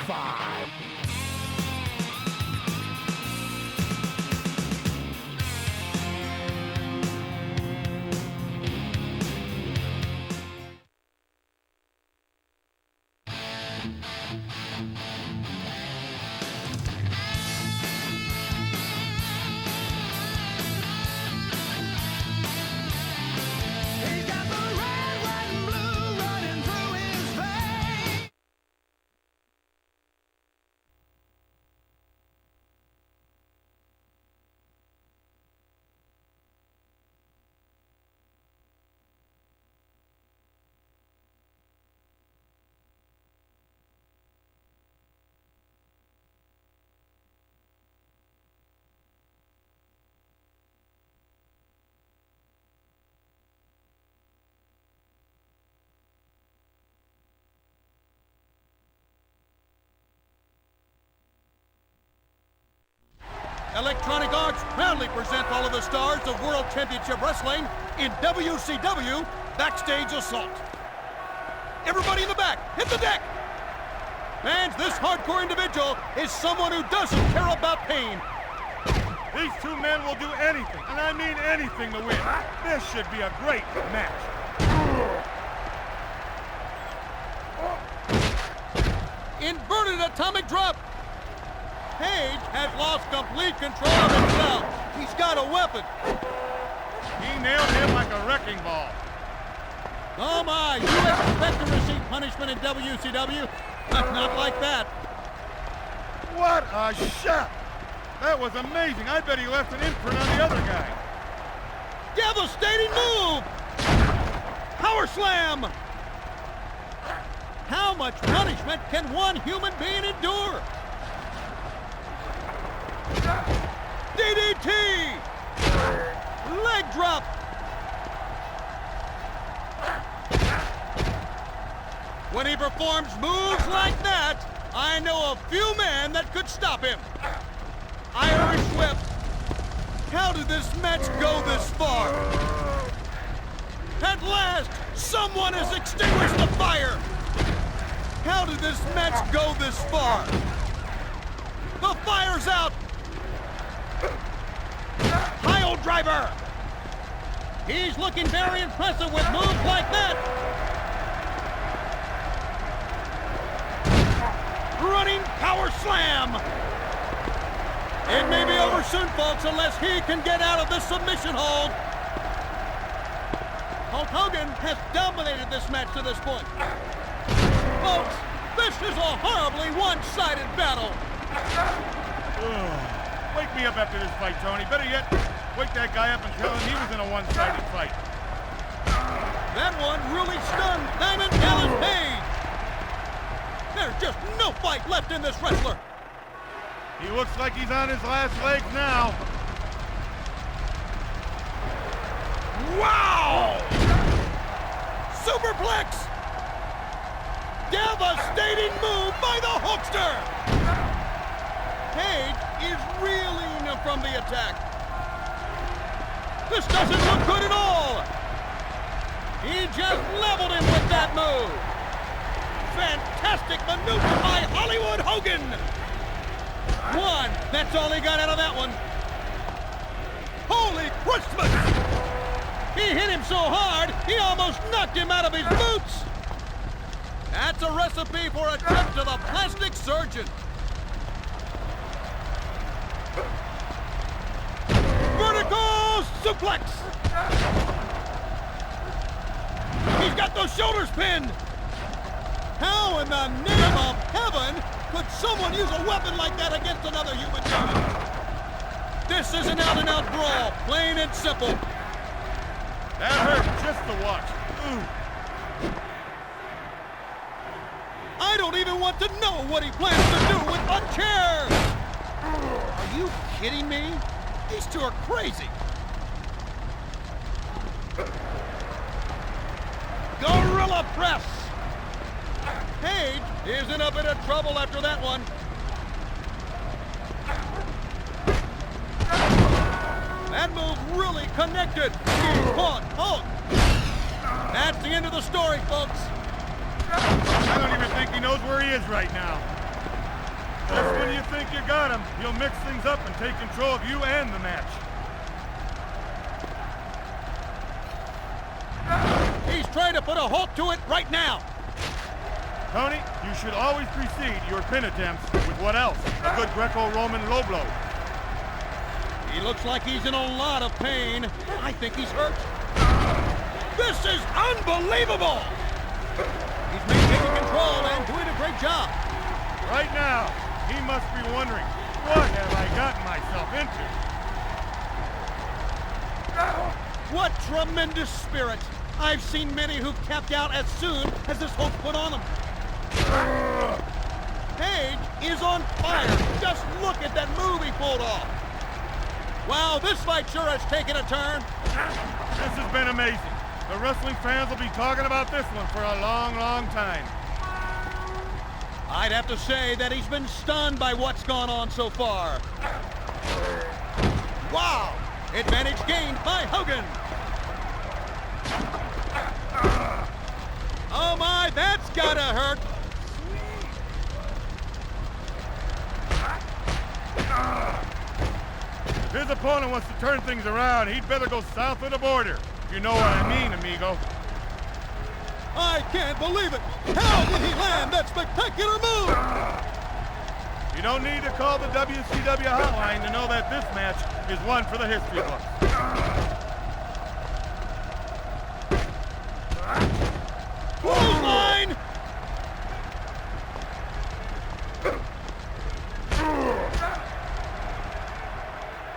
5. Electronic Arts proudly present all of the stars of World Championship Wrestling in WCW Backstage Assault. Everybody in the back, hit the deck! Fans, this hardcore individual is someone who doesn't care about pain. These two men will do anything, and I mean anything, to win. This should be a great match. Inverted atomic drop. Page has lost complete control of himself. He's got a weapon. He nailed him like a wrecking ball. Oh my, you expect to receive punishment in WCW? Not like that. What a shot! That was amazing. I bet he left an imprint on the other guy. Devastating move! Power slam! How much punishment can one human being endure? DDT! Leg drop! When he performs moves like that, I know a few men that could stop him. Irish whip. How did this match go this far? At last, someone has extinguished the fire. How did this match go this far? The fire's out. Pile driver. He's looking very impressive with moves like that. Running power slam. It may be over soon, folks, unless he can get out of this submission hold. Hulk Hogan has dominated this match to this point. Folks, this is a horribly one-sided battle. Wake me up after this fight, Tony. Better yet, wake that guy up and tell him he was in a one-sided fight. That one really stunned Diamond Dallas Page. There's just no fight left in this wrestler. He looks like he's on his last legs now. Wow! Superplex! Devastating move by the Hulkster! Page is reeling from the attack. This doesn't look good at all. He just leveled him with that move. Fantastic maneuver by Hollywood Hogan. One, that's all he got out of that one. Holy Christmas! He hit him so hard, he almost knocked him out of his boots. That's a recipe for a trip to the plastic surgeon. Vertical suplex! He's got those shoulders pinned! How in the name of heaven could someone use a weapon like that against another human being? This is an out-and-out brawl, plain and simple. That hurt just to watch. Ooh. I don't even want to know what he plans to do with a chair! Are you kidding me? These two are crazy. Gorilla press! Page is in a bit of trouble after that one. That move really connected. He caught Hulk. That's the end of the story, folks. I don't even think he knows where he is right now. Just when you think you got him, he'll mix things up and take control of you and the match. He's trying to put a halt to it right now. Tony, you should always precede your pin attempts with what else? A good Greco-Roman low blow. He looks like he's in a lot of pain. I think he's hurt. This is unbelievable! He's maintaining control and doing a great job. Right now, he must be wondering, what have I gotten myself into? What tremendous spirit! I've seen many who've tapped out as soon as this hook put on them. Page is on fire. Just look at that move he pulled off. Wow, this fight sure has taken a turn. This has been amazing. The wrestling fans will be talking about this one for a long, long time. I'd have to say that he's been stunned by what's gone on so far. Wow! Advantage gained by Hogan. Oh my, that's gotta hurt. If his opponent wants to turn things around, he'd better go south of the border. If you know what I mean, amigo. I can't believe it. How did he land that spectacular move? You don't need to call the WCW hotline to know that this match is one for the history books. Clothesline!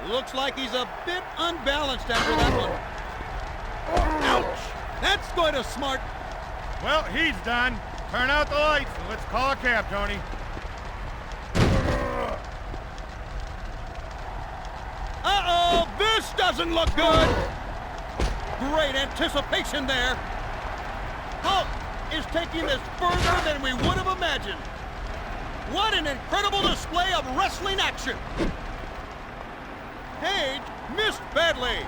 Looks like he's a bit unbalanced after that one. Ouch! That's going to smart. Well, he's done. Turn out the lights and let's call a cab, Tony. Uh-oh! This doesn't look good! Great anticipation there. Hulk is taking this further than we would have imagined. What an incredible display of wrestling action! Page missed badly.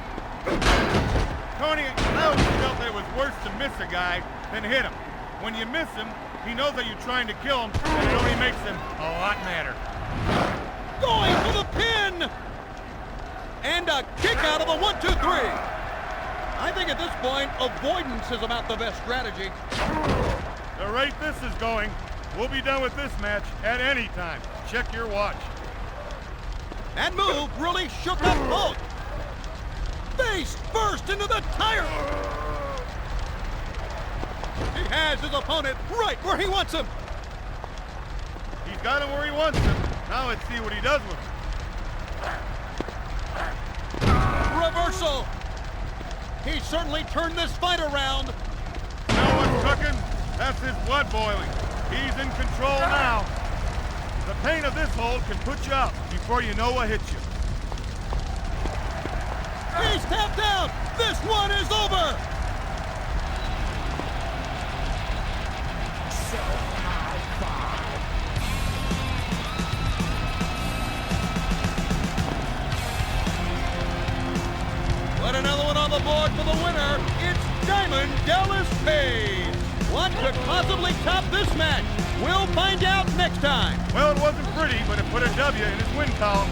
Tony, I always felt that it was worse to miss a guy than hit him. When you miss him, he knows that you're trying to kill him, and it only makes him a lot madder. Going for the pin! And a kick out of a 1-2-3. I think at this point, avoidance is about the best strategy. The rate this is going, we'll be done with this match at any time. Check your watch. That move really shook up Hulk. Face first into the tire. He has his opponent right where he wants him. He's got him where he wants him. Now let's see what he does with him. Reversal. He certainly turned this fight around. You know what's cooking? That's his blood boiling. He's in control now. The pain of this hold can put you out before you know what hits you. He's tapped out. This one is over. But another one on the board for the winner. It's Diamond Dallas Page. What could possibly top this match? We'll find out next time. Well, it wasn't pretty, but it put a W in his win column.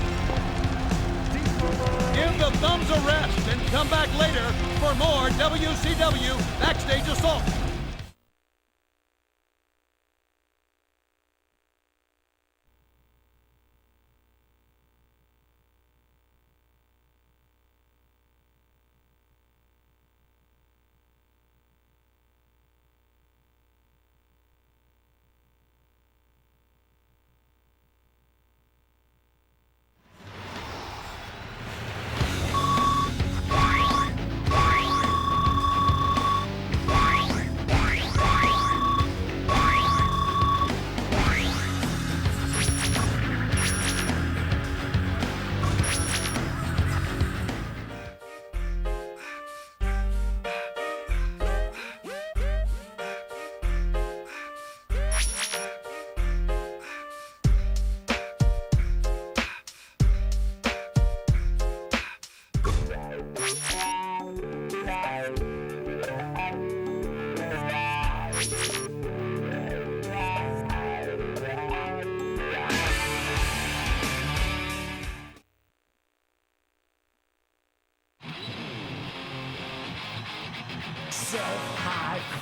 Give the thumbs a rest and come back later for more WCW Backstage Assault.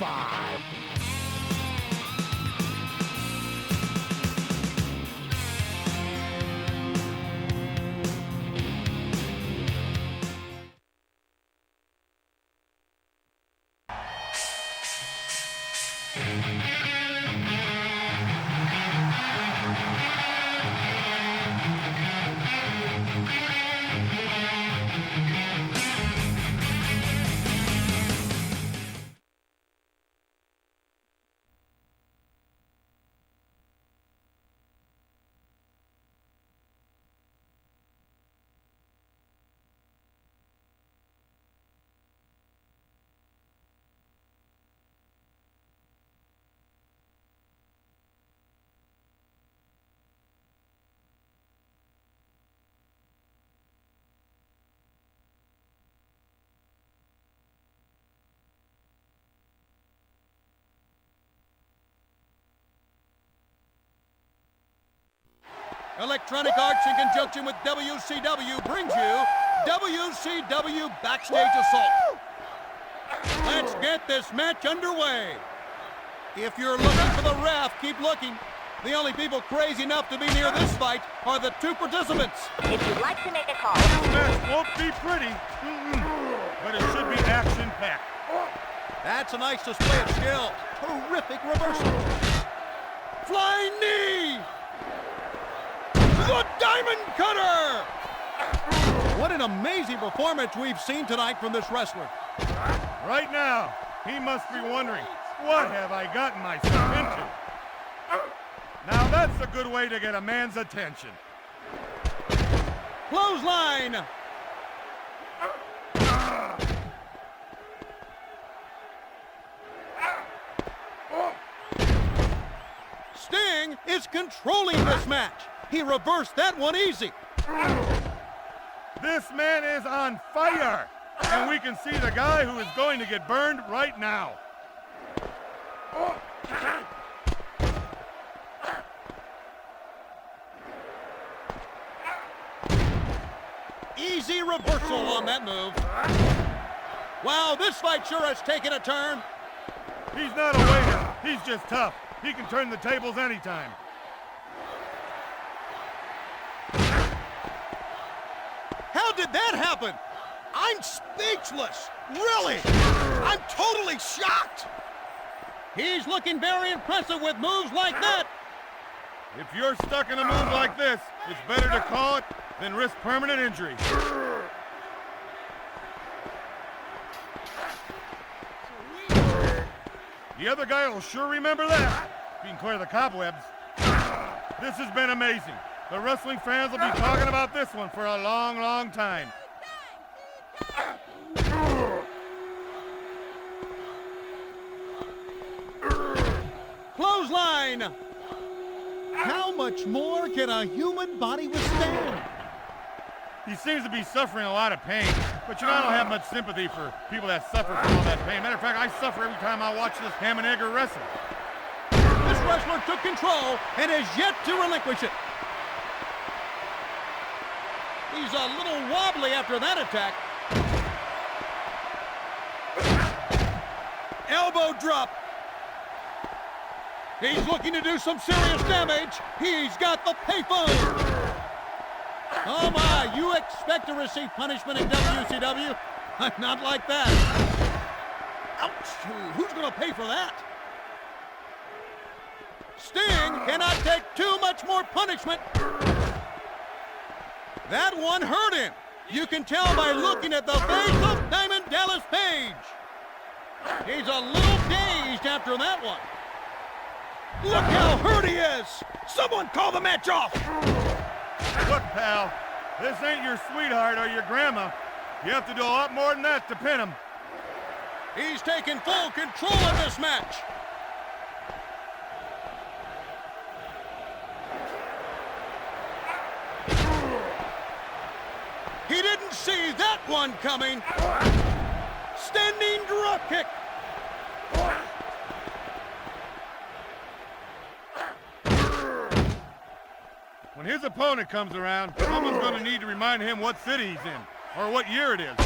5. Electronic Arts, in conjunction with WCW, brings you WCW Backstage Assault. Let's get this match underway. If you're looking for the ref, keep looking. The only people crazy enough to be near this fight are the two participants. If you'd like to make a call. This match won't be pretty, but it should be action-packed. That's a nice display of skill. Terrific reversal. Flying knee. The Diamond Cutter! What an amazing performance we've seen tonight from this wrestler. Right now, he must be wondering, what have I gotten myself into? Now that's a good way to get a man's attention. Clothesline! Sting is controlling this match. He reversed that one easy. This man is on fire, and we can see the guy who is going to get burned right now. Easy reversal on that move. Wow, this fight sure has taken a turn. He's not a waiter, he's just tough. He can turn the tables anytime. How did that happen? I'm speechless. Really? I'm totally shocked. He's looking very impressive with moves like that. If you're stuck in a move like this, it's better to call it than risk permanent injury. The other guy will sure remember that. If he can clear the cobwebs. This has been amazing. The wrestling fans will be talking about this one for a long, long time. Clothesline! How much more can a human body withstand? He seems to be suffering a lot of pain, but you know, I don't have much sympathy for people that suffer from all that pain. Matter of fact, I suffer every time I watch this ham and egger wrestle. This wrestler took control and has yet to relinquish it. He's a little wobbly after that attack. Elbow drop. He's looking to do some serious damage. He's got the payphone. Oh my, you expect to receive punishment in WCW? Not like that. Ouch, who's gonna pay for that? Sting cannot take too much more punishment. That one hurt him. You can tell by looking at the face of Diamond Dallas Page. He's a little dazed after that one. Look how hurt he is. Someone call the match off. Look, pal, this ain't your sweetheart or your grandma. You have to do a lot more than that to pin him. He's taking full control of this match. He didn't see that one coming. Standing drop kick. When his opponent comes around, someone's going to need to remind him what city he's in, or what year it is.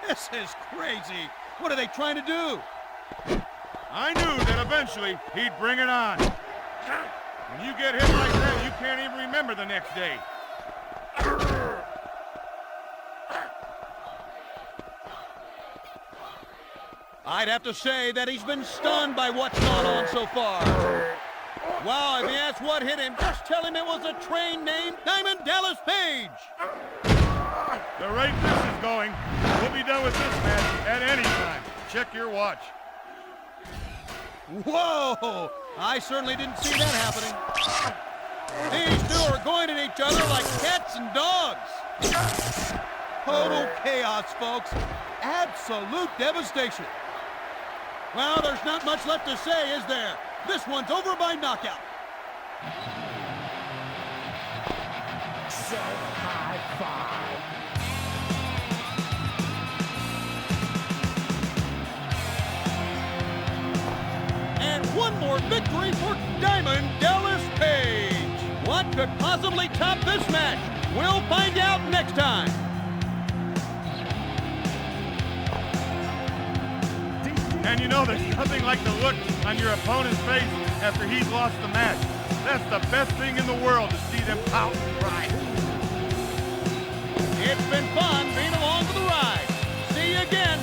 This is crazy. What are they trying to do? I knew that eventually he'd bring it on. When you get hit like that, you can't even remember the next day. I'd have to say that he's been stunned by what's gone on so far. Wow, if he asks what hit him, just tell him it was a train named Diamond Dallas Page. The rate this is going, we'll be done with this match at any time. Check your watch. Whoa! I certainly didn't see that happening. These two are going at each other like cats and dogs. Total chaos, folks. Absolute devastation. Well, there's not much left to say, is there? This one's over by knockout. High five. And one more victory for Diamond Dallas Page. What could possibly top this match? We'll find out next time. And you know, there's nothing like the look on your opponent's face after he's lost the match. That's the best thing in the world to see them pout and cry. It's been fun being along for the ride. See you again.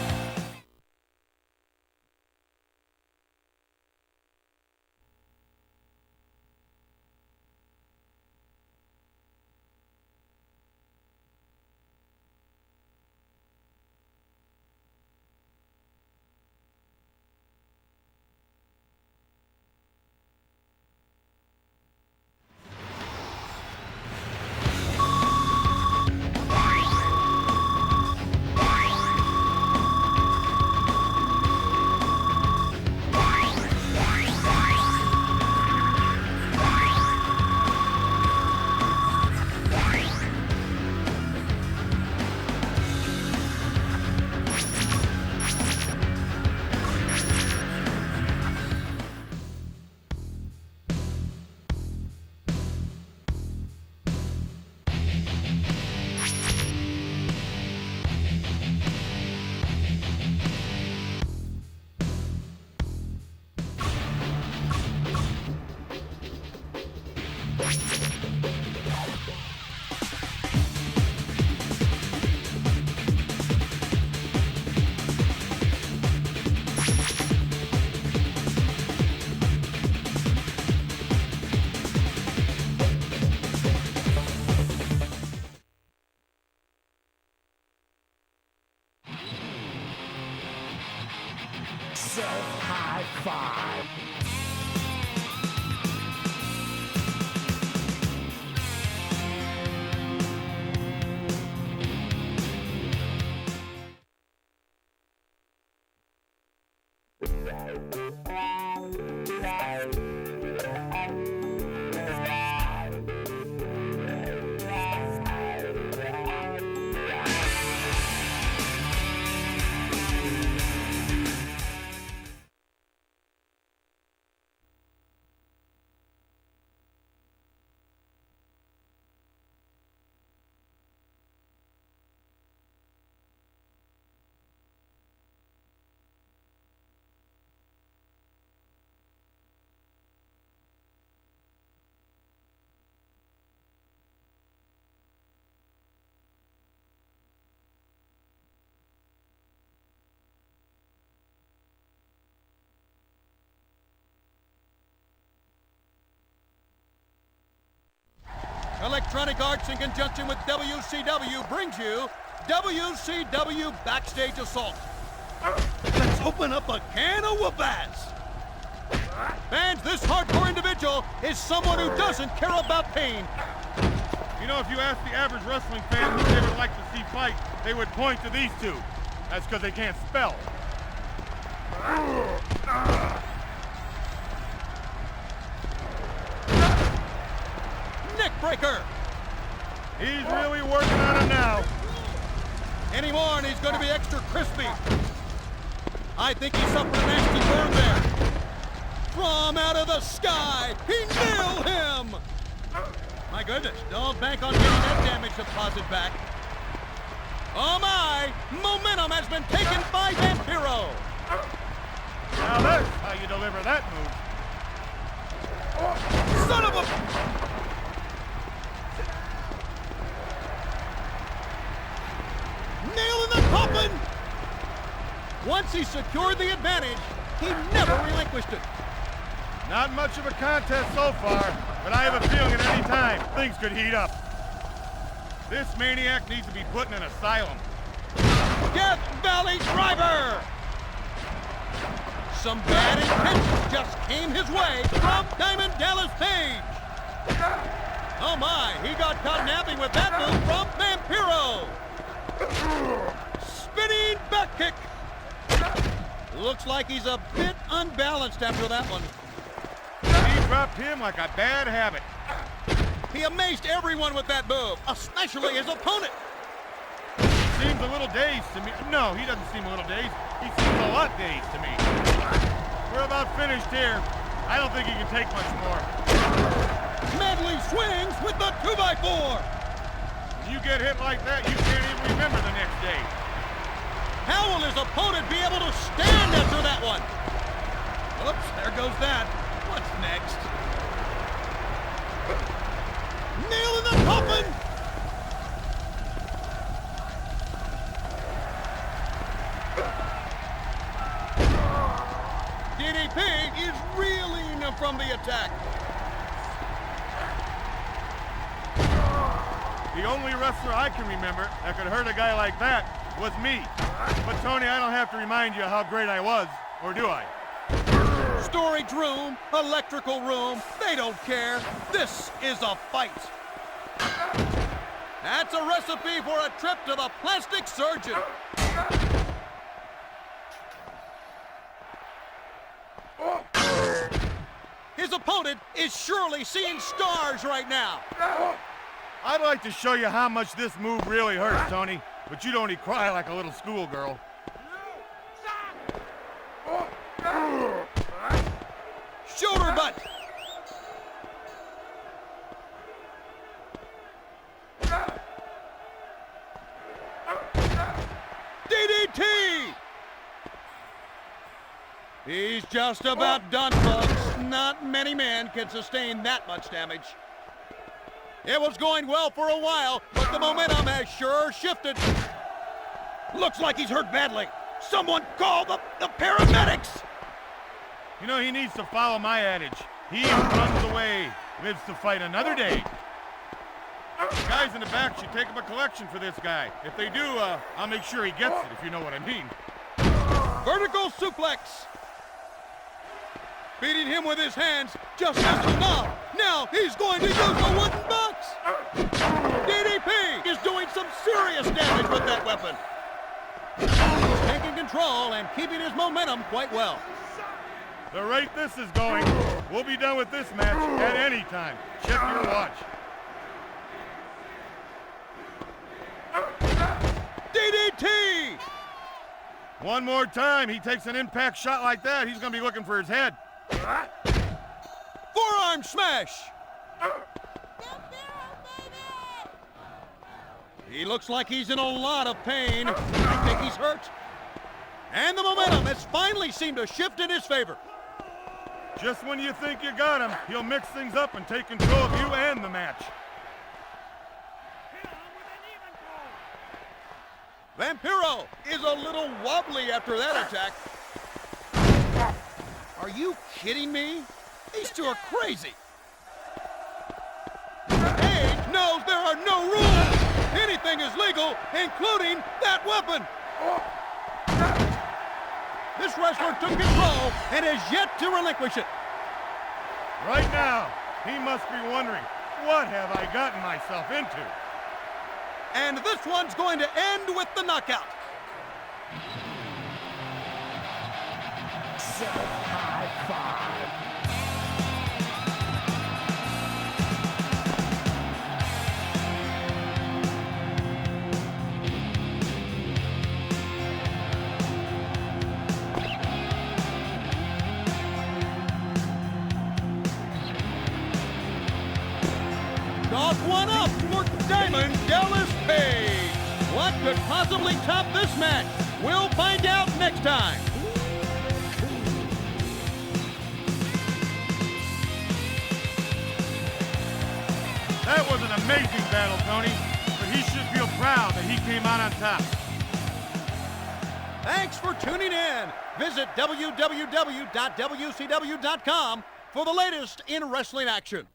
High five. Electronic Arts, in conjunction with WCW, brings you WCW Backstage Assault. Let's open up a can of whoop-ass. Fans, this hardcore individual is someone who doesn't care about pain. You know, if you ask the average wrestling fan who they would like to see fight, they would point to these two. That's because they can't spell. Neck breaker. He's really working on it now. Any more and he's going to be extra crispy. I think he suffered a nasty burn there. From out of the sky, he nailed him. My goodness, don't bank on getting that damage deposit back. Oh my, momentum has been taken by Vampiro. Now that's how you deliver that move. Son of a... Nail in the coffin! Once he secured the advantage, he never relinquished it. Not much of a contest so far, but I have a feeling at any time things could heat up. This maniac needs to be put in an asylum. Death Valley Driver! Some bad intentions just came his way from Diamond Dallas Page. Oh my, he got caught napping with that move from Vampiro. Spinning back kick. Looks like he's a bit unbalanced after that one. He dropped him like a bad habit. He amazed everyone with that move, especially his opponent. Seems a little dazed to me. No, he doesn't seem a little dazed. He seems a lot dazed to me. We're about finished here. I don't think he can take much more. Medley swings with the 2x4. When you get hit like that, you can't even remember the next day. How will his opponent be able to stand after that one? Oops, there goes that. What's next? Nail in the coffin! DDP is reeling from the attack. The only wrestler I can remember that could hurt a guy like that was me. But Tony, I don't have to remind you how great I was, or do I? Storage room, electrical room, they don't care. This is a fight. That's a recipe for a trip to the plastic surgeon. His opponent is surely seeing stars right now. I'd like to show you how much this move really hurts, Tony, but you'd only cry like a little schoolgirl. Shoulder butt. DDT. He's just about done, folks. Not many men can sustain that much damage. It was going well for a while, but the momentum has sure shifted. Looks like he's hurt badly. Someone call the paramedics! You know, he needs to follow my adage. He who runs away lives to fight another day. The guys in the back should take up a collection for this guy. If they do, I'll make sure he gets it, if you know what I mean. Vertical suplex. Beating him with his hands just isn't enough. Now he's going to use the wooden box. DDP is doing some serious damage with that weapon. He's taking control and keeping his momentum quite well. The rate this is going, we'll be done with this match at any time. Check your watch. DDT! One more time, he takes an impact shot like that, he's going to be looking for his head. Forearm smash! He looks like he's in a lot of pain. I think he's hurt. And the momentum has finally seemed to shift in his favor. Just when you think you got him, he'll mix things up and take control of you and the match. Vampiro is a little wobbly after that attack. Are you kidding me? These two are crazy. Page knows there are no rules. Anything is legal, including that weapon. This wrestler took control and has yet to relinquish it. Right now, he must be wondering, what have I gotten myself into? And this one's going to end with the knockout. High five. Chalk one up for Diamond Dallas Page. What could possibly top this match? We'll find out next time. That was an amazing battle, Tony, but he should feel proud that he came out on top. Thanks for tuning in. Visit www.wcw.com for the latest in wrestling action.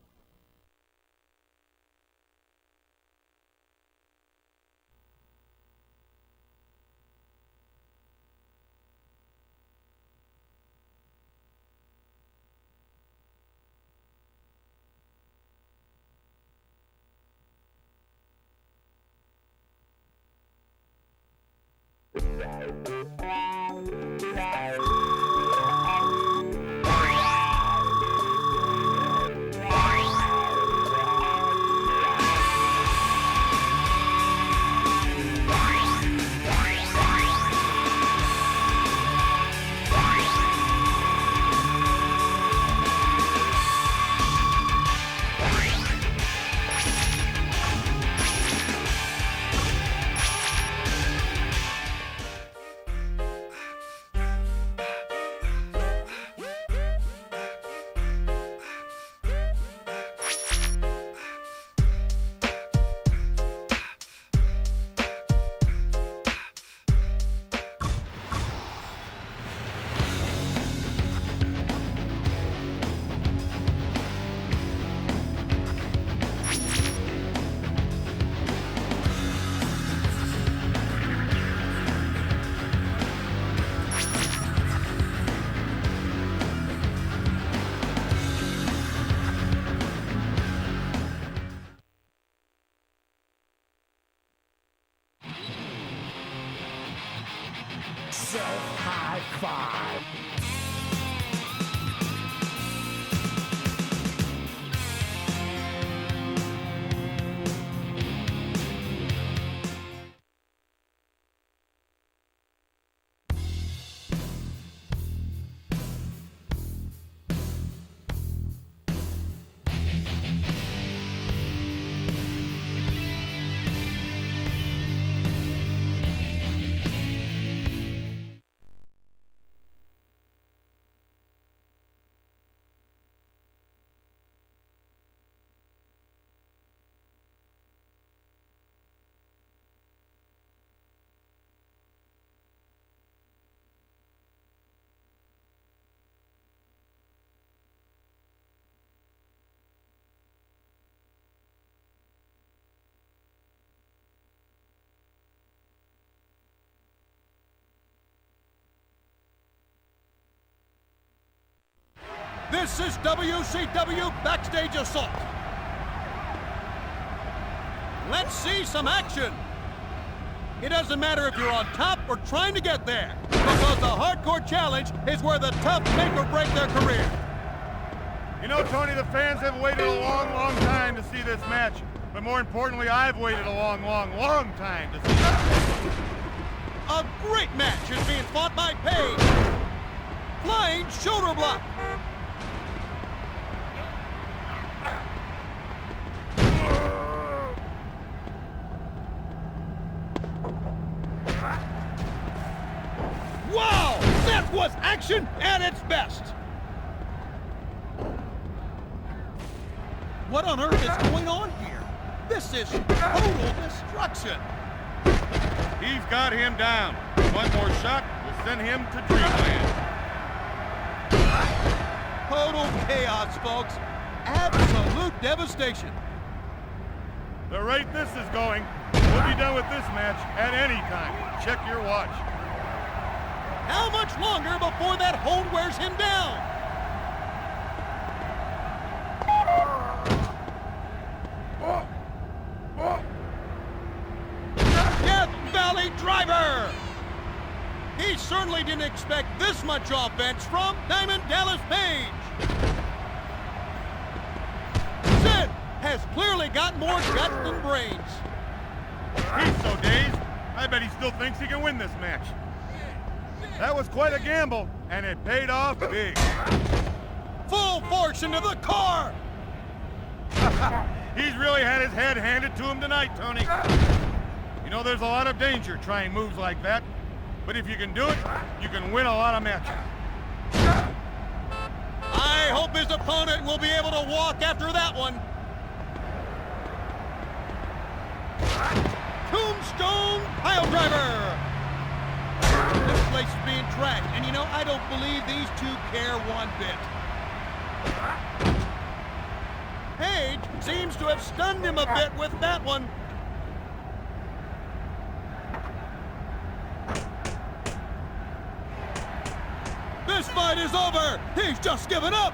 High five. This is WCW Backstage Assault. Let's see some action. It doesn't matter if you're on top or trying to get there, because the hardcore challenge is where the tough make or break their career. You know, Tony, the fans have waited a long, long time to see this match. But more importantly, I've waited a long, long, long time to see this. A great match is being fought by Paige. Flying shoulder block. Wow! That was action at its best! What on earth is going on here? This is total destruction! He's got him down. One more shot will send him to dreamland. Total chaos, folks. Absolute devastation. The rate this is going, we'll be done with this match at any time. Check your watch. How much longer before that hold wears him down? Death Valley Driver! He certainly didn't expect this much offense from Diamond Dallas Page. Sid has clearly got more guts than brains. He's so dazed, I bet he still thinks he can win this match. That was quite a gamble, and it paid off big. Full force into the car! He's really had his head handed to him tonight, Tony. You know, there's a lot of danger trying moves like that, but if you can do it, you can win a lot of matches. I hope his opponent will be able to walk after that one. Tombstone Piledriver. This place is being trashed, and you know, I don't believe these two care one bit. Page seems to have stunned him a bit with that one. This fight is over. He's just given up.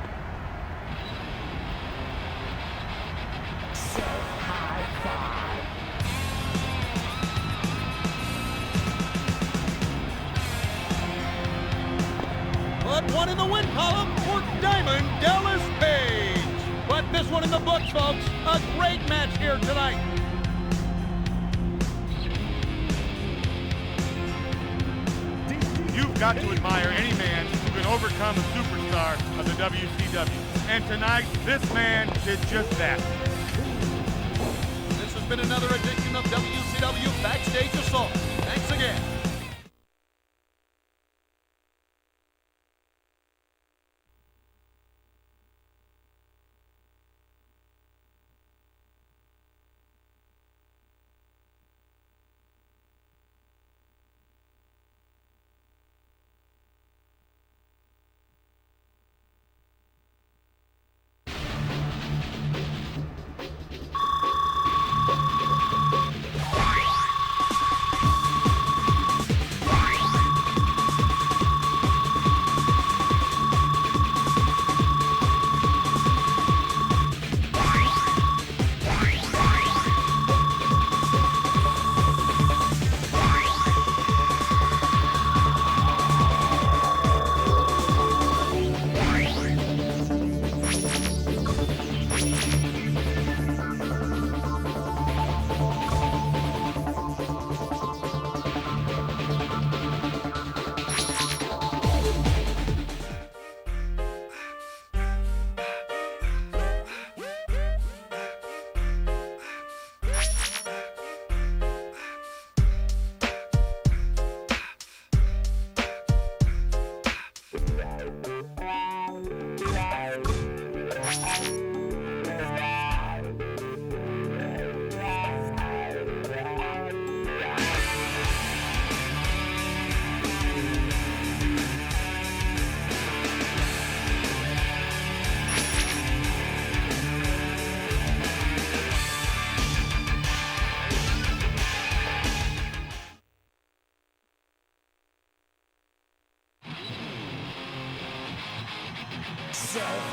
Put one in the win column for Diamond Dallas Page. Put this one in the books, folks. A great match here tonight. You've got to admire any man who can overcome a superstar of the WCW. And tonight, this man did just that. This has been another edition of WCW Backstage Assault. Thanks again.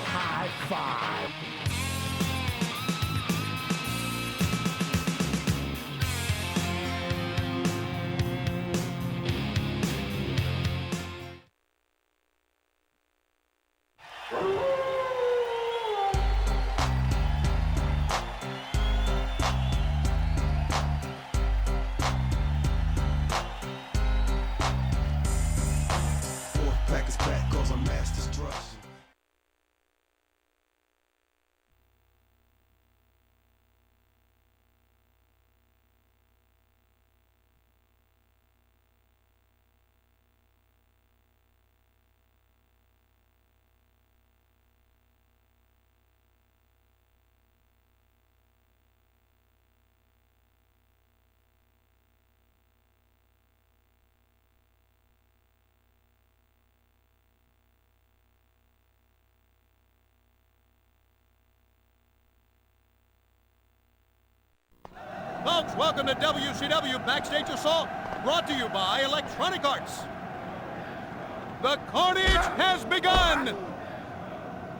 High five. Fourth pack is back, cause I'm mass destruction. Folks, welcome to WCW Backstage Assault, brought to you by Electronic Arts. The carnage has begun!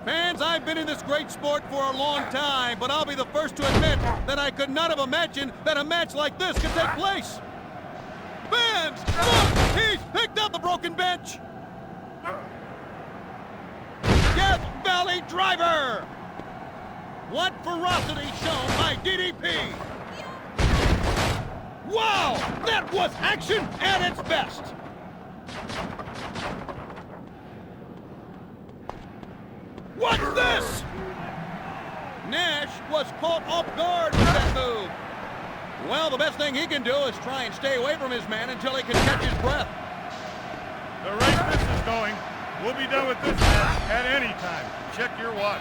Fans, I've been in this great sport for a long time, but I'll be the first to admit that I could not have imagined that a match like this could take place. Fans, look! He's picked up the broken bench! Death Valley Driver! What ferocity shown by DDP! Wow! That was action at its best! What's this? Nash was caught off guard with that move. Well, the best thing he can do is try and stay away from his man until he can catch his breath. The rate this is going, we'll be done with this match at any time. Check your watch.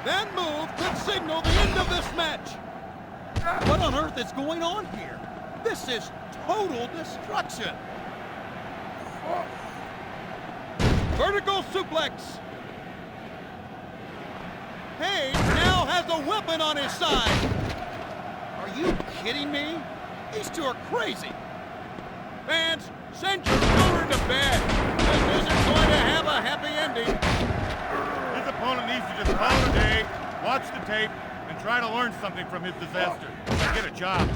That move could signal the end of this match. What on earth is going on here? This is total destruction. Vertical suplex. Page now has a weapon on his side. Are you kidding me? These two are crazy. Fans, send your children to bed. This isn't going to have a happy ending. His opponent needs to just call it a day, watch the tape, and try to learn something from his disaster. And get a job.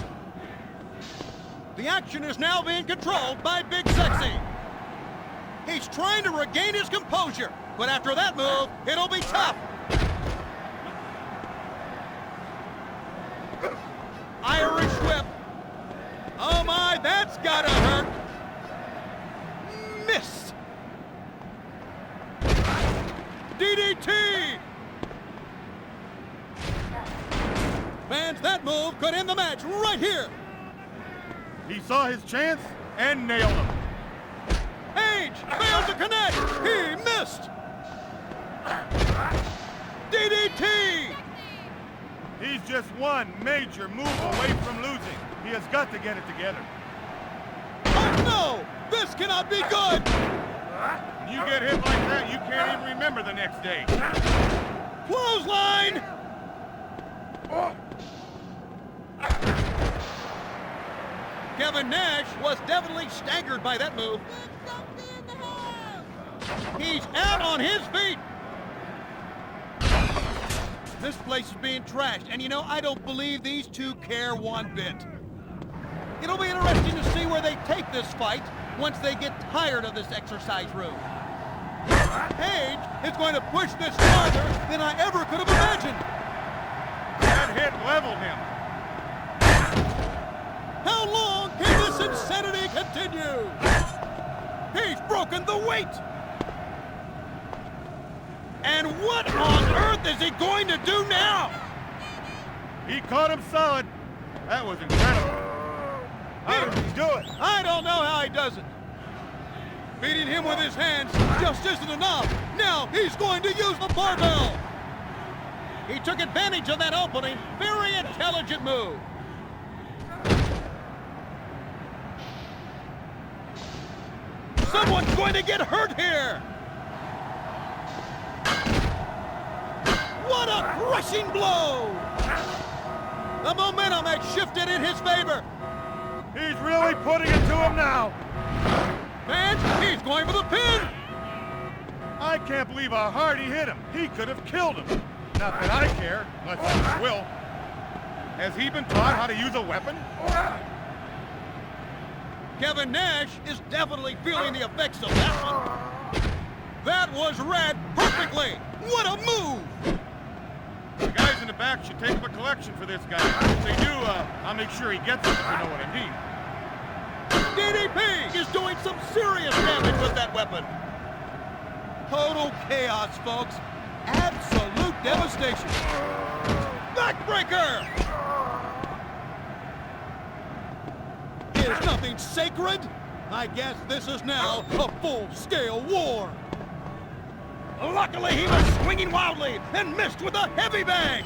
The action is now being controlled by Big Sexy. He's trying to regain his composure, but after that move, it'll be tough. Irish whip. Oh my, that's gotta hurt. Miss. DDT. Fans, that move could end the match right here. He saw his chance and nailed him. Page failed to connect. He missed. DDT. He's just one major move away from losing. He has got to get it together. Oh no! This cannot be good! When you get hit like that, you can't even remember the next day. Clothesline! Kevin Nash was definitely staggered by that move. He's out on his feet. This place is being trashed, and you know, I don't believe these two care one bit. It'll be interesting to see where they take this fight once they get tired of this exercise room. Page is going to push this farther than I ever could have imagined. That hit leveled him. How long can this insanity continue? He's broken the weight. And what on earth is he going to do now? He caught him solid. That was incredible. How did he do it? I don't know how he does it. Beating him with his hands just isn't enough. Now he's going to use the barbell. He took advantage of that opening. Very intelligent move. Someone's going to get hurt here. What a crushing blow! The momentum has shifted in his favor. He's really putting it to him now. And he's going for the pin. I can't believe how hard he hit him. He could have killed him. Not that I care, unless I will. Has he been taught how to use a weapon? Kevin Nash is definitely feeling the effects of that one. That was read perfectly. What a move! The guys in the back should take up a collection for this guy. If they do, I'll make sure he gets it, if you know what I mean. DDP is doing some serious damage with that weapon. Total chaos, folks. Absolute devastation. Backbreaker! Is nothing sacred? I guess this is now a full-scale war. Luckily, he was swinging wildly and missed with a heavy bang.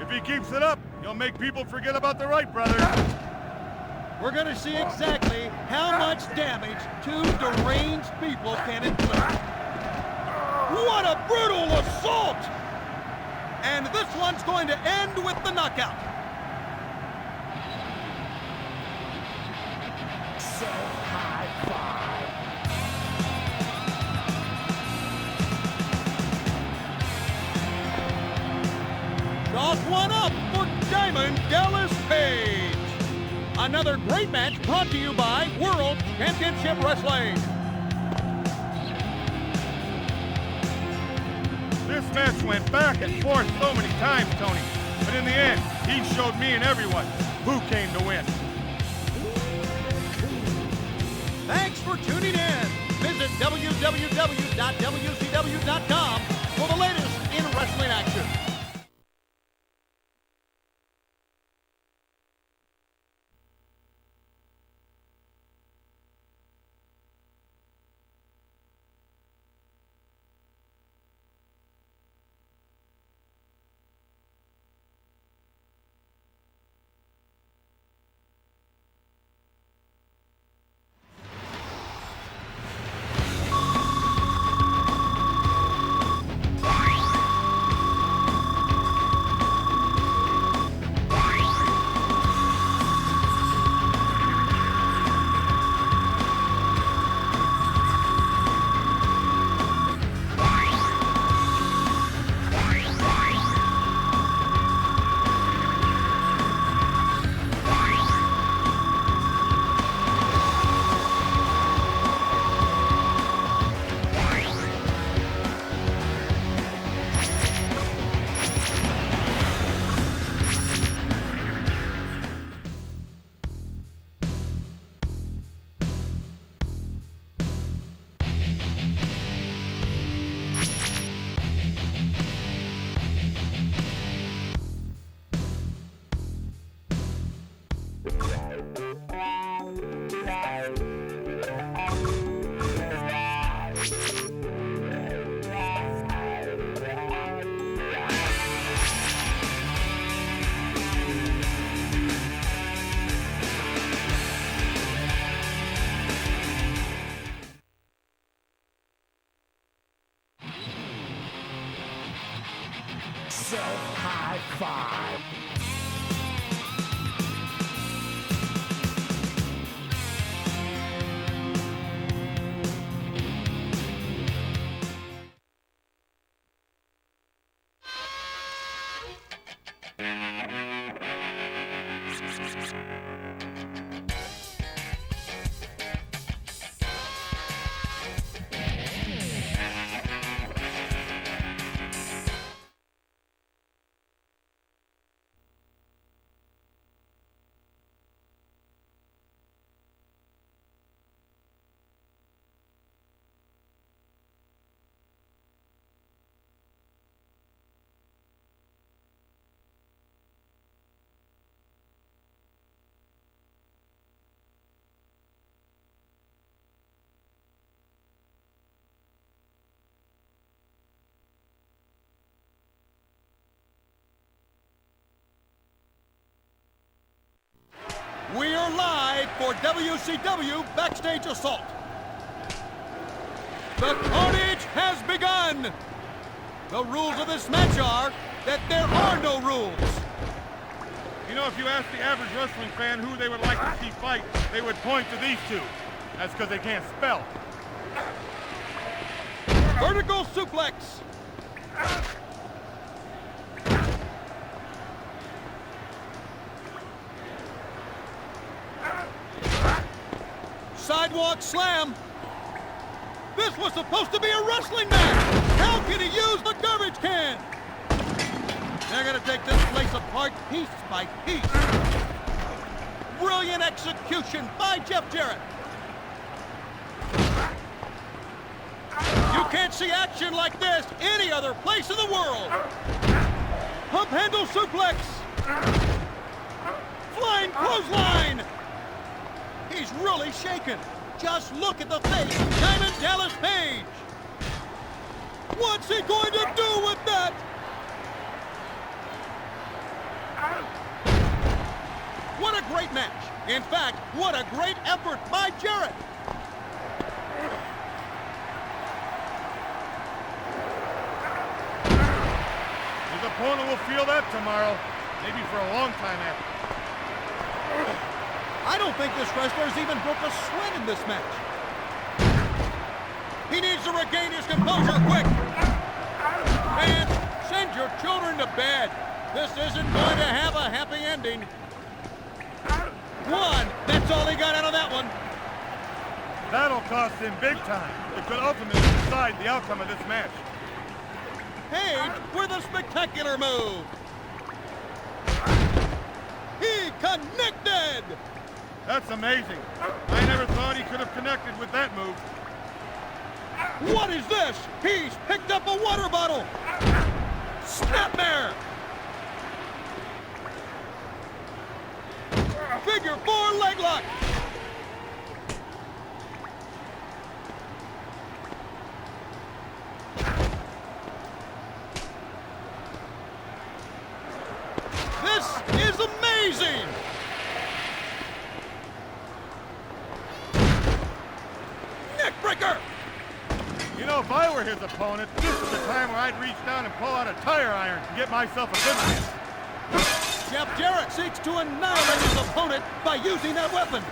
If he keeps it up, he'll make people forget about the Wright brothers. We're going to see exactly how much damage two deranged people can inflict. What a brutal assault! And this one's going to end with the knockout. Self-high-five. Chalk one up for Diamond Dallas Page. Another great match brought to you by World Championship Wrestling. This match went back and forth so many times, Tony. But in the end, he showed me and everyone who came to win. Thanks for tuning in. Visit www.wcw.com for the latest in wrestling action. myself high five. We are live for WCW Backstage Assault. The carnage has begun. The rules of this match are that there are no rules. You know, if you ask the average wrestling fan who they would like to see fight, they would point to these two. That's because they can't spell. Vertical suplex. Sidewalk slam. This was supposed to be a wrestling match. How can he use the garbage can? They're going to take this place apart piece by piece. Brilliant execution by Jeff Jarrett. You can't see action like this any other place in the world. Pump handle suplex. Flying clothesline. He's really shaken. Just look at the face of Diamond Dallas Page. What's he going to do with that? What a great match. In fact, what a great effort by Jarrett. His opponent will feel that tomorrow, maybe for a long time after. I don't think this wrestler's even broke a sweat in this match. He needs to regain his composure quick. Man, send your children to bed. This isn't going to have a happy ending. One, that's all he got out of that one. That'll cost him big time. It could ultimately decide the outcome of this match. Page with a spectacular move. He connected. That's amazing. I never thought he could have connected with that move. What is this? He's picked up a water bottle. Snapmare. Figure 4 leg lock. This is amazing. Neckbreaker. You know, if I were his opponent, this is the time where I'd reach down and pull out a tire iron to get myself a good win. Jeff Jarrett seeks to annihilate his opponent by using that weapon.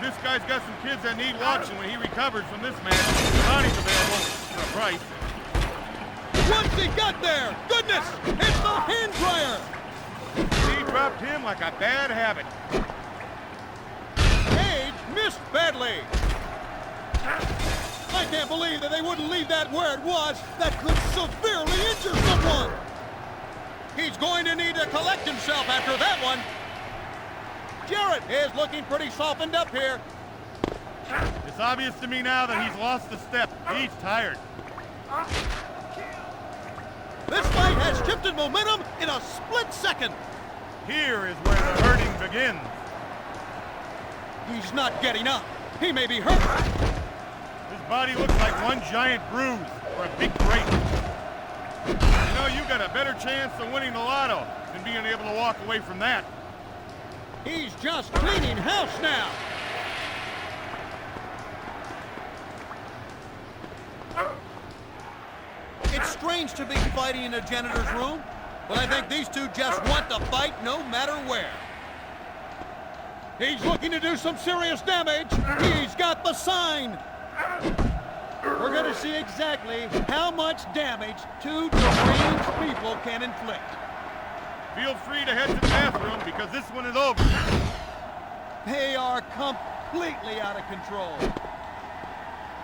This guy's got some kids that need watching when he recovers from this match. Body's available for a price. What's he got there? Goodness, it's the hand dryer. He dropped him like a bad habit. Page missed badly. I can't believe that they wouldn't leave that where it was. That could severely injure someone. He's going to need to collect himself after that one. Jarrett is looking pretty softened up here. It's obvious to me now that he's lost the step. He's tired. This fight has shifted momentum in a split second. Here is where the hurting begins. He's not getting up. He may be hurt. His body looks like one giant bruise or a big break. You know, you got a better chance of winning the lotto than being able to walk away from that. He's just cleaning house now. It's strange to be fighting in a janitor's room, but I think these two just want to fight no matter where. He's looking to do some serious damage. He's got the sign. We're going to see exactly how much damage two deranged people can inflict. Feel free to head to the bathroom because this one is over. They are completely out of control.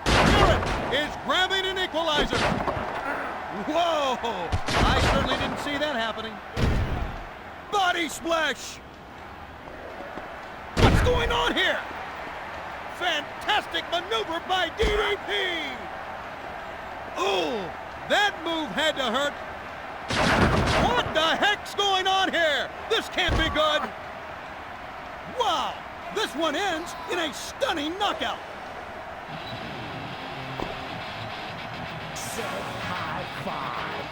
Garrett is grabbing an equalizer. Whoa! I certainly didn't see that happening. Body splash! What's going on here? Fantastic maneuver by DDP! Oh, that move had to hurt. What the heck's going on here? This can't be good. Wow, this one ends in a stunning knockout. High five.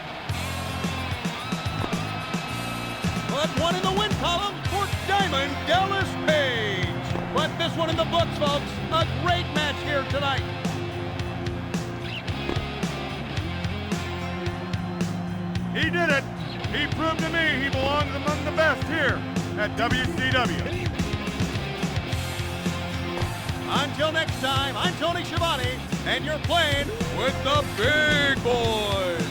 But one in the win column for Diamond Dallas Page. But this one in the books, folks. A great match here tonight. He did it. He proved to me he belongs among the best here at WCW. Until next time, I'm Tony Schiavone, and you're playing with the big boys.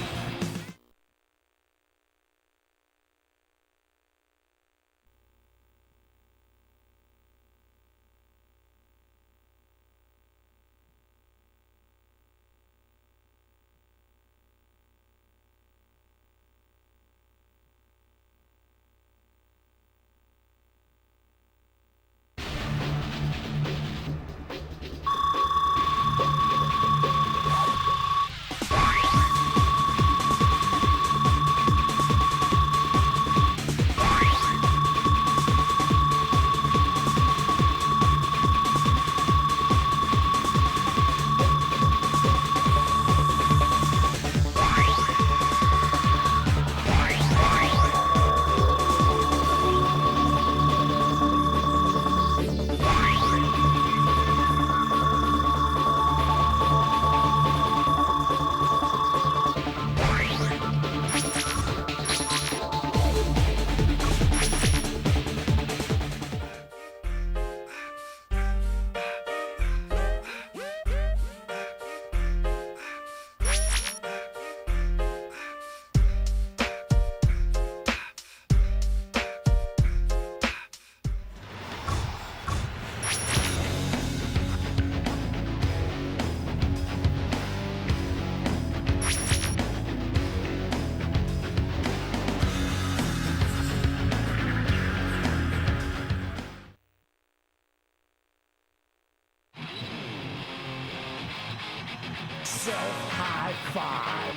High five.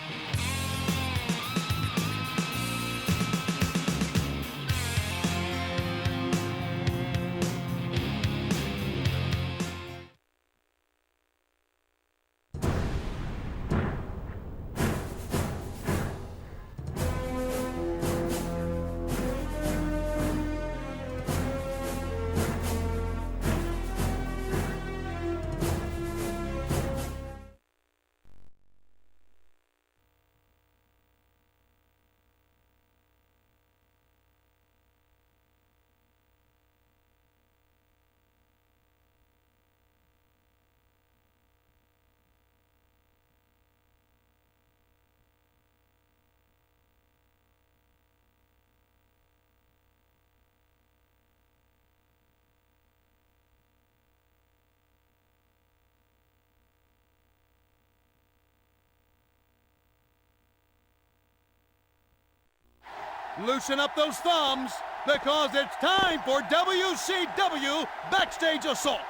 Loosen up those thumbs, because it's time for WCW Backstage Assault.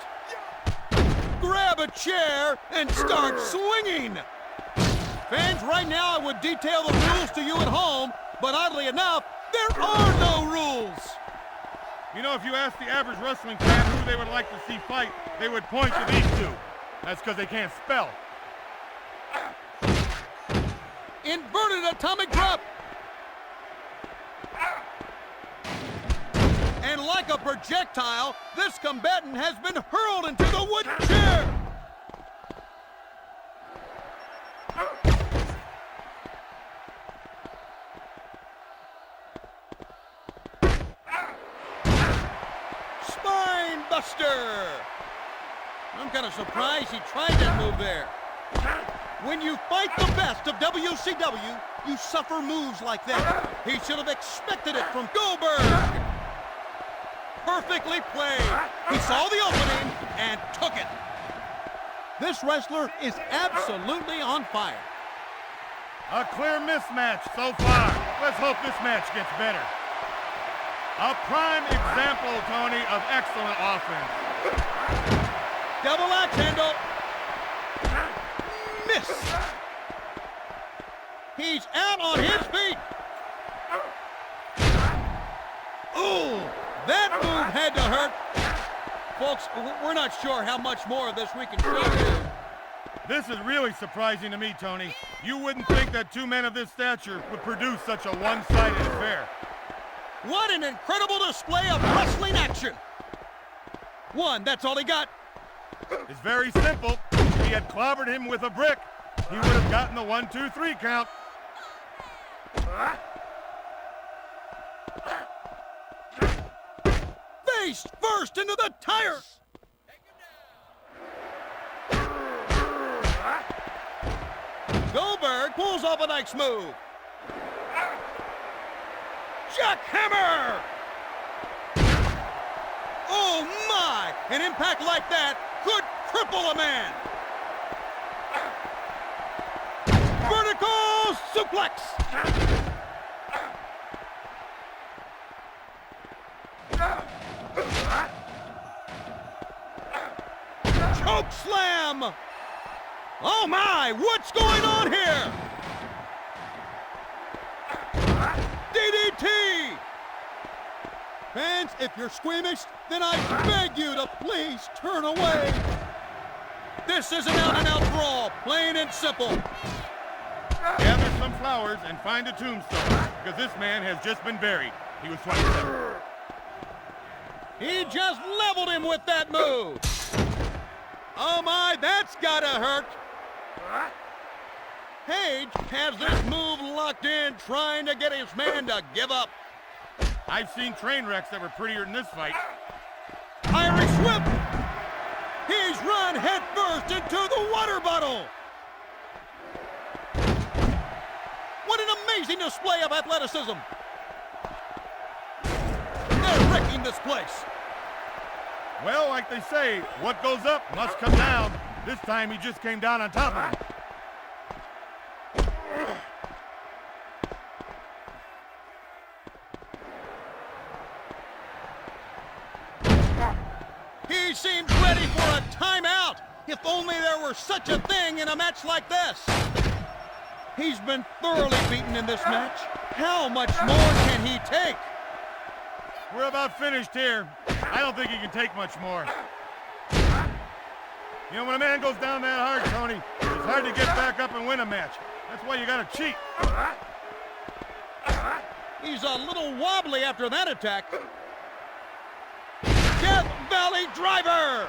Grab a chair and start swinging. Fans, right now I would detail the rules to you at home, but oddly enough, there are no rules. You know, if you ask the average wrestling fan who they would like to see fight, they would point to these two. That's because they can't spell. Inverted atomic drop. And like a projectile, this combatant has been hurled into the wood chair. Buster. I'm kind of surprised he tried that move there. When you fight the best of WCW, you suffer moves like that. He should have expected it from Goldberg. Perfectly played. He saw the opening and took it. This wrestler is absolutely on fire. A clear mismatch so far. Let's hope this match gets better. A prime example, Tony, of excellent offense. Double axe handle. Miss. He's out on his feet. Ooh, that move had to hurt. Folks, we're not sure how much more of this we can show you. This is really surprising to me, Tony. You wouldn't think that two men of this stature would produce such a one-sided affair. What an incredible display of wrestling action. One, that's all he got. It's very simple. If he had clobbered him with a brick, he would have gotten the 1, 2, 3 count. Face first into the tire. Goldberg pulls off a nice move. Jackhammer! Oh my! An impact like that could cripple a man. Vertical suplex! Choke slam! Oh my, what's going on here? DDT! Fans, if you're squeamish, then I beg you to please turn away. This is an out-and-out brawl, plain and simple. Gather some flowers and find a tombstone, because this man has just been buried. He was 27. He just leveled him with that move. Oh my, that's gotta hurt. Page has this move locked in, trying to get his man to give up. I've seen train wrecks that were prettier than this fight. Irish whip. He's run headfirst into the water bottle. What an amazing display of athleticism. They're wrecking this place. Well, like they say, what goes up must come down. This time he just came down on top of him. He seems ready for a timeout. If only there were such a thing in a match like this. He's been thoroughly beaten in this match. How much more can he take? We're about finished here. I don't think he can take much more. You know, when a man goes down that hard, Tony, it's hard to get back up and win a match. That's why you gotta cheat. He's a little wobbly after that attack. Death Valley Driver!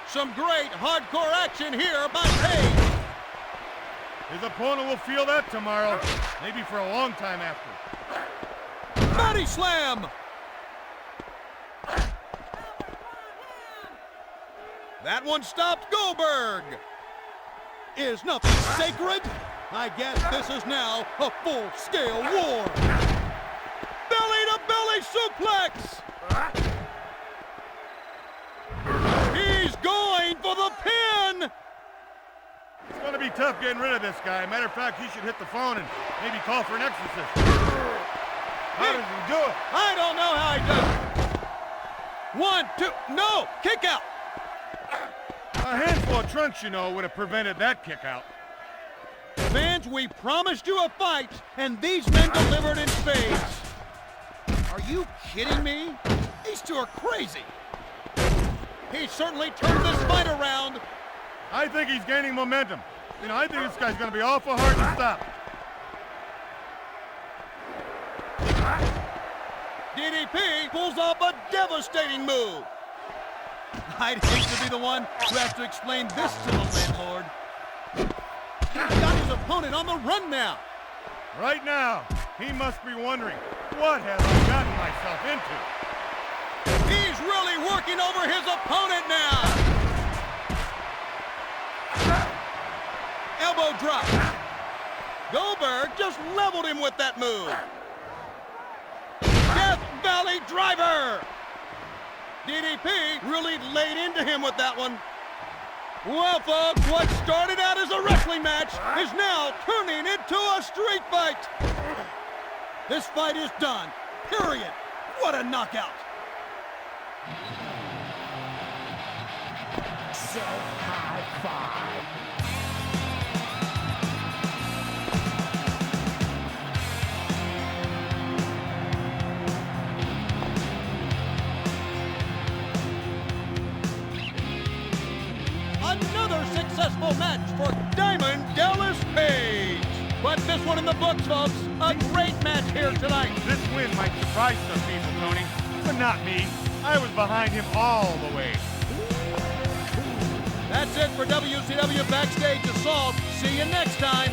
Some great hardcore action here by Page. His opponent will feel that tomorrow, maybe for a long time after. Body slam! That one stopped Goldberg. Is nothing sacred? I guess this is now a full-scale war. Belly-to-belly suplex! He's going for the pin! It's gonna be tough getting rid of this guy. Matter of fact, he should hit the phone and maybe call for an exorcist. How does he do it? I don't know how he does it. 1, 2, no! Kick out! A handful of trunks, you know, would have prevented that kick out. Fans, we promised you a fight, and these men delivered in spades. Are you kidding me? These two are crazy. He certainly turned this fight around. I think he's gaining momentum. You know, I think this guy's gonna be awful hard to stop. DDP pulls off a devastating move. I'd hate to be the one who has to explain this to the landlord. He's got his opponent on the run now. Right now, he must be wondering, what have I gotten myself into? He's really working over his opponent now. Elbow drop. Goldberg just leveled him with that move. Death Valley Driver. DDP really laid into him with that one. Well, folks, what started out as a wrestling match is now turning into a street fight. This fight is done. Period. What a knockout. Self-high five. Another successful match for Diamond Dallas Page. But this one in the books, folks. A great match here tonight. This win might surprise some people, Tony, but not me. I was behind him all the way. That's it for WCW Backstage Assault. See you next time.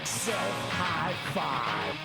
Self-high five.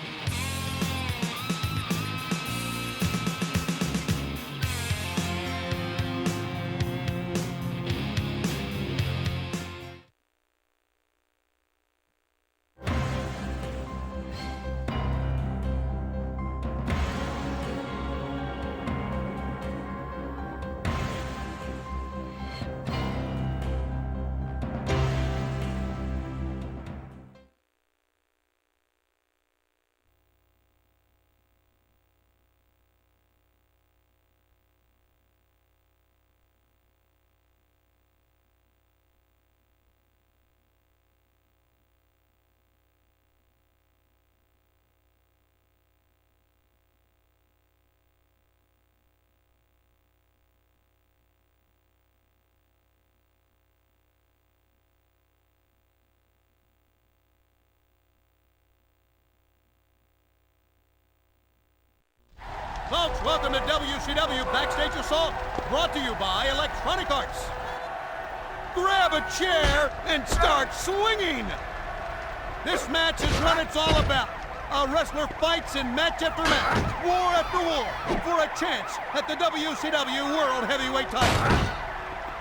Folks, welcome to WCW Backstage Assault, brought to you by Electronic Arts. Grab a chair and start swinging. This match is what it's all about. A wrestler fights in match after match, war after war, for a chance at the WCW World Heavyweight title.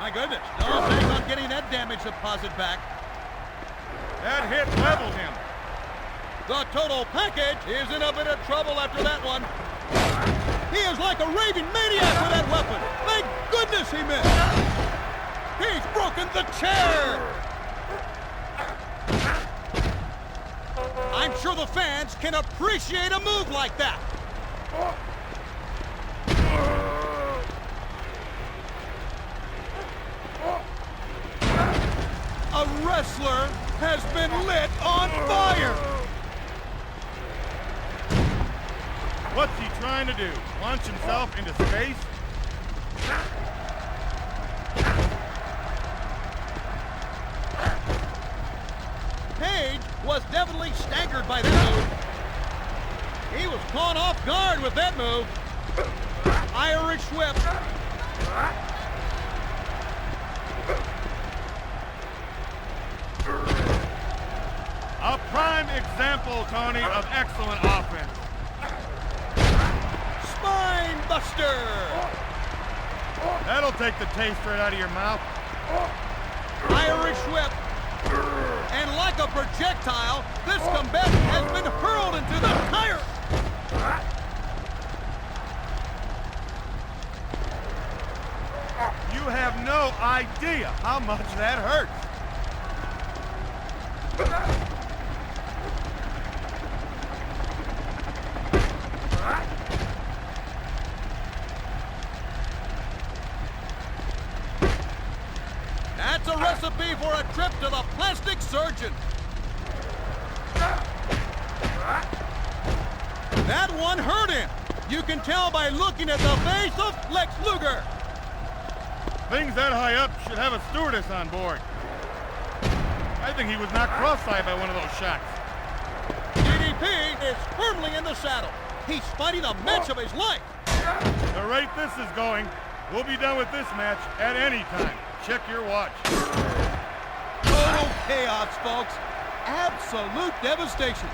My goodness, no thanks on getting that damage deposit back. That hit leveled him. The total package is in a bit of trouble after that one. He is like a raving maniac with that weapon. Thank goodness he missed. He's broken the chair. I'm sure the fans can appreciate a move like that. wrestler has been lit on fire. What's he trying to do? Launch himself into space? Page was definitely staggered by that move. He was caught off guard with that move. Irish whip. A prime example, Tony, of excellent offense. Spine buster. That'll take the taste right out of your mouth. Irish whip. And like a projectile, this combatant has been hurled into the tire. You have no idea how much that hurts. That's a recipe for a trip to the plastic surgeon. That one hurt him. You can tell by looking at the face of Lex Luger. Things that high up should have a stewardess on board. I think he was knocked cross-eyed by one of those shots. DDP is firmly in the saddle. He's fighting a match of his life. The rate this is going, we'll be done with this match at any time. Check your watch. Total chaos, folks. Absolute devastation.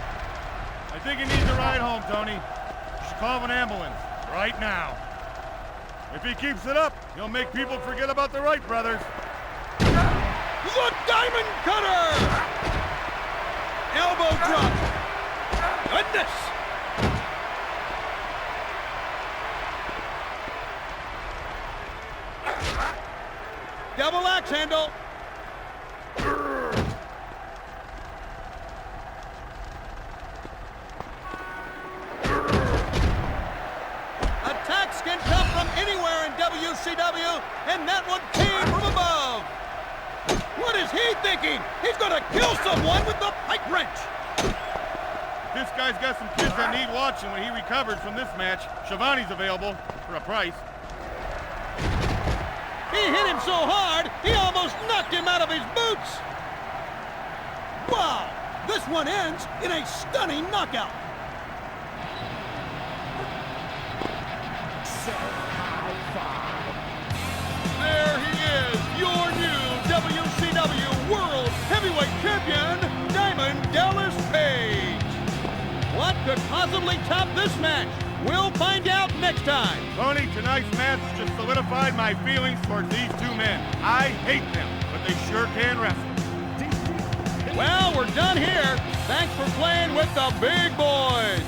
I think he needs a ride home, Tony. You should call an ambulance right now. If he keeps it up, he'll make people forget about the Wright brothers. The Diamond Cutter! Elbow drop. Goodness! Double axe handle. Attacks can come from anywhere in WCW, and that one came from above. What is he thinking? He's gonna kill someone with the pipe wrench. This guy's got some kids that need watching when he recovers from this match. Shivani's available for a price. He hit him so hard, he almost knocked him out of his boots. Wow, this one ends in a stunning knockout. High five. There he is, your new WCW World Heavyweight Champion, Diamond Dallas Page. What could possibly top this match? We'll find out next time. Tony, tonight's match just solidified my feelings towards these two men. I hate them, but they sure can wrestle. Well, we're done here. Thanks for playing with the big boys.